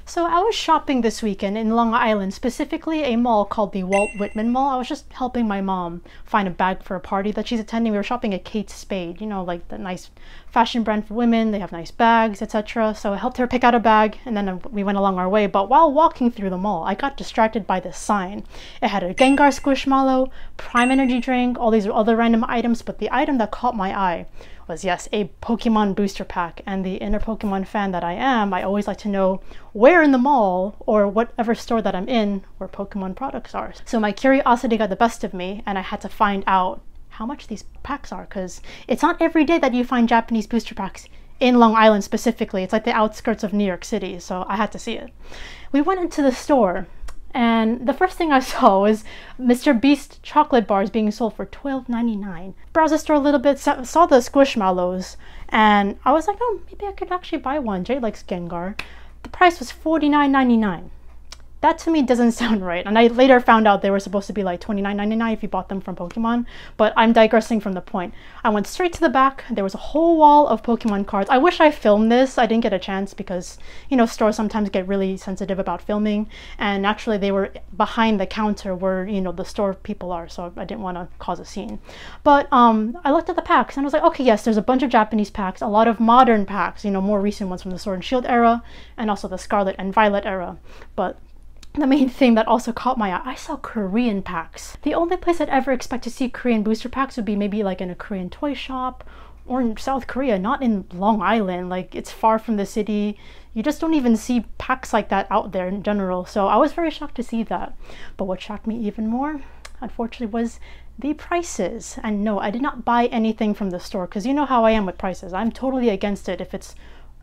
So I was shopping this weekend in Long Island, specifically a mall called the Walt Whitman Mall. I was just helping my mom find a bag for a party that she's attending. We were shopping at Kate Spade, you know, like the nice fashion brand for women. They have nice bags, etc. So I helped her pick out a bag and then we went along our way. But while walking through the mall, I got distracted by this sign. It had a Gengar Squishmallow, Prime Energy drink, all these other random items, but the item that caught my eye was, yes, a Pokemon booster pack. And the inner Pokemon fan that I am, I always like to know where in the mall or whatever store that I'm in where Pokemon products are. So my curiosity got the best of me and I had to find out how much these packs are, because it's not every day that you find Japanese booster packs in Long Island specifically. It's like the outskirts of New York City, so I had to see it. We went into the store and the first thing I saw was Mr. Beast chocolate bars being sold for $12.99. Browsed the store a little bit, saw the Squishmallows, and I was like, oh, maybe I could actually buy one. Jay likes Gengar. The price was $49.99. That to me doesn't sound right. And I later found out they were supposed to be like $29.99 if you bought them from Pokemon. But I'm digressing from the point. I went straight to the back. There was a whole wall of Pokemon cards. I wish I filmed this. I didn't get a chance because, you know, stores sometimes get really sensitive about filming. And actually they were behind the counter where, you know, the store people are. So I didn't want to cause a scene. But I looked at the packs and I was like, okay, yes, there's a bunch of Japanese packs, a lot of modern packs, you know, more recent ones from the Sword and Shield era and also the Scarlet and Violet era. But the main thing that also caught my eye, I saw Korean packs. The only place I'd ever expect to see Korean booster packs would be maybe like in a Korean toy shop or in South Korea, not in Long Island. Like, it's far from the city. You just don't even see packs like that out there in general. So I was very shocked to see that. But what shocked me even more, unfortunately, was the prices. And no, I did not buy anything from the store because you know how I am with prices. I'm totally against it if it's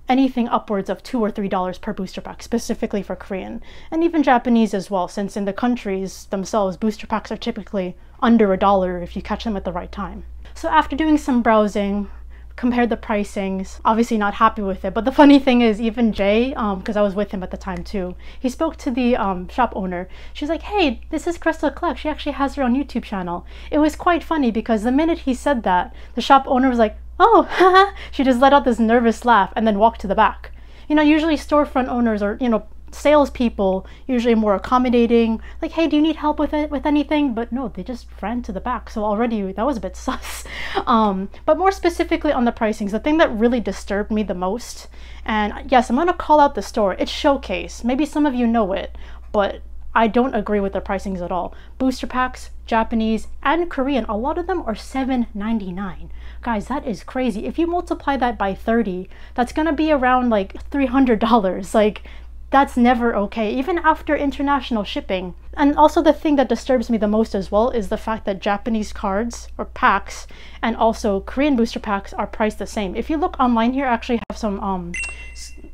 anything upwards of $2 or $3 per booster pack, specifically for Korean, and even Japanese as well, since in the countries themselves, booster packs are typically under $1 if you catch them at the right time. So after doing some browsing, compared the pricings, obviously not happy with it. But the funny thing is, even Jay, because I was with him at the time too, he spoke to the shop owner. She's like, hey, this is KrystalKollectz. She actually has her own YouTube channel. It was quite funny because the minute he said that, the shop owner was like, oh, haha. She just let out this nervous laugh and then walked to the back. You know, usually storefront owners or, you know, salespeople usually more accommodating, like, hey, do you need help with it, with anything? But no, they just ran to the back. So already that was a bit sus. But more specifically on the pricings, the thing that really disturbed me the most, and yes, I'm gonna call out the store, it's Showcase. Maybe some of you know it, but I don't agree with the pricings at all. Booster packs, Japanese and Korean, a lot of them are $7.99. Guys, that is crazy. If you multiply that by 30, that's gonna be around like $300. Like, that's never okay, even after international shipping. And also the thing that disturbs me the most as well is the fact that Japanese cards or packs and also Korean booster packs are priced the same. If you look online here, I actually have some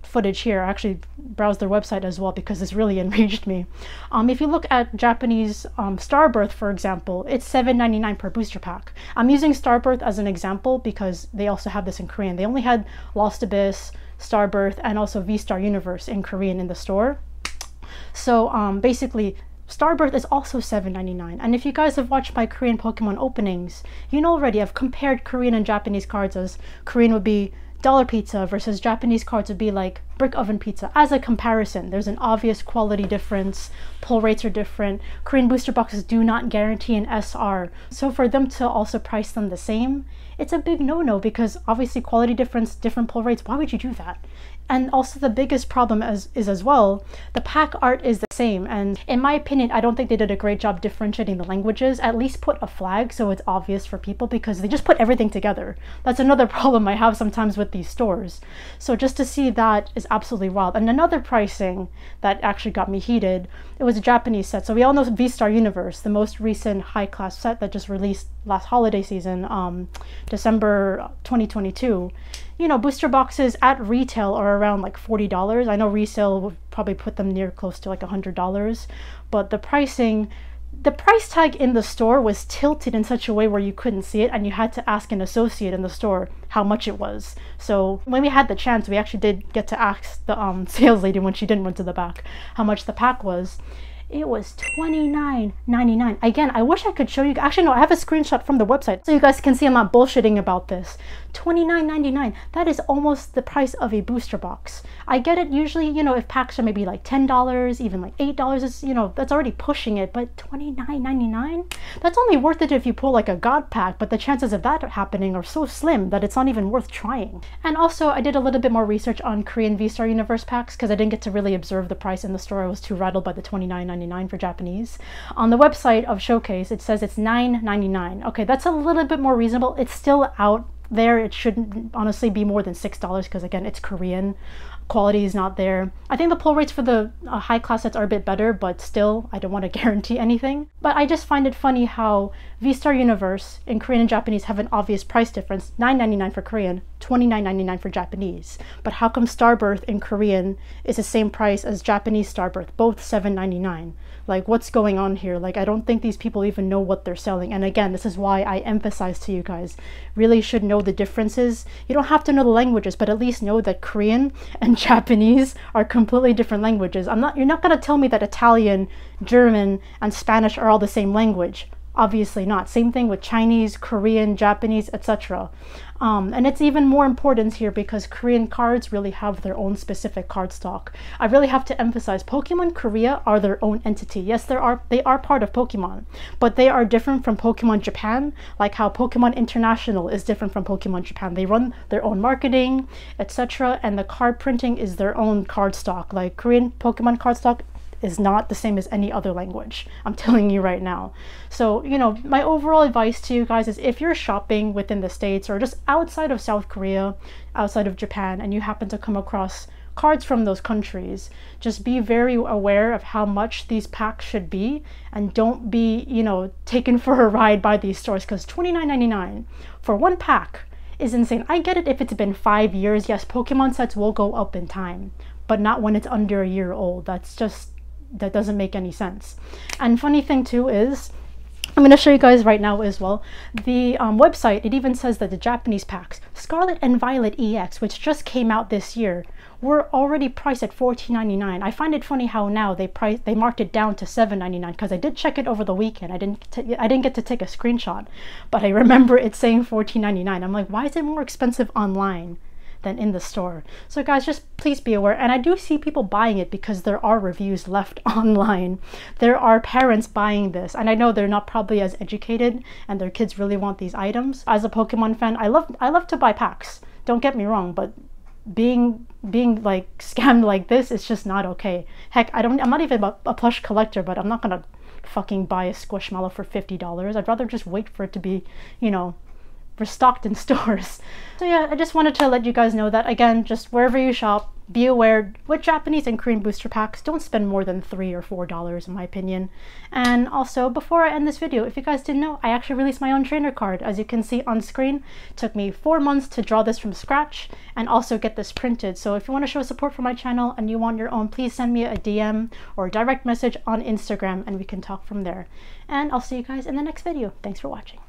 footage here. I actually browsed their website as well because this really enraged me. If you look at Japanese Starbirth, for example, it's $7.99 per booster pack. I'm using Starbirth as an example because they also have this in Korean. They only had Lost Abyss, Starbirth, and also V-Star Universe in Korean in the store. So basically, Starbirth is also $7.99. And if you guys have watched my Korean Pokemon openings, you know already I've compared Korean and Japanese cards, as Korean would be dollar pizza versus Japanese cards would be like brick oven pizza. As a comparison, there's an obvious quality difference. Pull rates are different. Korean booster boxes do not guarantee an SR. So for them to also price them the same, it's a big no-no because obviously quality difference, different pull rates, why would you do that? And also the biggest problem is as well, the pack art is the same. And in my opinion, I don't think they did a great job differentiating the languages. At least put a flag so it's obvious for people because they just put everything together. That's another problem I have sometimes with these stores. So just to see that is absolutely wild. And another pricing that actually got me heated, it was a Japanese set. So we all know V-Star Universe, the most recent high-class set that just released last holiday season, December 2022. You know, booster boxes at retail are around like $40. I know resale would probably put them near close to like $100, but the pricing, the price tag in the store was tilted in such a way where you couldn't see it and you had to ask an associate in the store how much it was. So when we had the chance, we actually did get to ask the sales lady when she didn't run to the back how much the pack was. It was $29.99. Again, I wish I could show you. Actually, no, I have a screenshot from the website so you guys can see I'm not bullshitting about this. $29.99. That is almost the price of a booster box. I get it, usually, you know, if packs are maybe like $10, even like $8, it's, you know, that's already pushing it, but $29.99? That's only worth it if you pull like a God pack, but the chances of that happening are so slim that it's not even worth trying. And also, I did a little bit more research on Korean V-Star Universe packs because I didn't get to really observe the price in the store. I was too rattled by the $29.99 for Japanese. On the website of Showcase, it says it's $9.99. Okay, that's a little bit more reasonable. It's still out there. It shouldn't honestly be more than $6 because again, it's Korean. Quality is not there. I think the pull rates for the high class sets are a bit better, but still, I don't want to guarantee anything. But I just find it funny how V-Star Universe in Korean and Japanese have an obvious price difference. $9.99 for Korean, $29.99 for Japanese. But how come Starbirth in Korean is the same price as Japanese Starbirth, both $7.99? Like, what's going on here? Like, I don't think these people even know what they're selling. And again, this is why I emphasize to you guys, really should know the differences. You don't have to know the languages, but at least know that Korean and Japanese are completely different languages. You're not going to tell me that Italian, German, and Spanish are all the same language. Obviously not. Same thing with Chinese, Korean, Japanese, etc. And it's even more important here because Korean cards really have their own specific card stock. I really have to emphasize Pokemon Korea are their own entity. Yes, they are part of Pokemon, but they are different from Pokemon Japan, like how Pokemon International is different from Pokemon Japan. They run their own marketing, etc. And the card printing is their own card stock. Like Korean Pokemon card stock is not the same as any other language. I'm telling you right now. So, you know, my overall advice to you guys is if you're shopping within the States or just outside of South Korea, outside of Japan, and you happen to come across cards from those countries, just be very aware of how much these packs should be and don't be, you know, taken for a ride by these stores because $29.99 for one pack is insane. I get it if it's been 5 years. Yes, Pokemon sets will go up in time, but not when it's under a year old. That doesn't make any sense. And funny thing too is, I'm going to show you guys right now as well, the website, it even says that the Japanese packs, Scarlet and Violet EX, which just came out this year, were already priced at $14.99. I find it funny how now they marked it down to $7.99 because I did check it over the weekend. I didn't get to take a screenshot, but I remember it saying $14.99. I'm like, why is it more expensive online than in the store? So guys, just please be aware. And I do see people buying it because there are reviews left online. There are parents buying this, and I know they're not probably as educated and their kids really want these items. As a Pokemon fan, I love to buy packs, don't get me wrong, but being like scammed like this is just not okay. Heck, I'm not even a plush collector, but I'm not gonna fucking buy a Squishmallow for $50. I'd rather just wait for it to be, you know, restocked in stores. So yeah, I just wanted to let you guys know that, again, just wherever you shop, be aware with Japanese and Korean booster packs, don't spend more than $3 or $4 in my opinion. And also, before I end this video, if you guys didn't know, I actually released my own trainer card. As you can see on screen, it took me 4 months to draw this from scratch and also get this printed. So if you want to show support for my channel and you want your own, please send me a DM or a direct message on Instagram and we can talk from there. And I'll see you guys in the next video. Thanks for watching.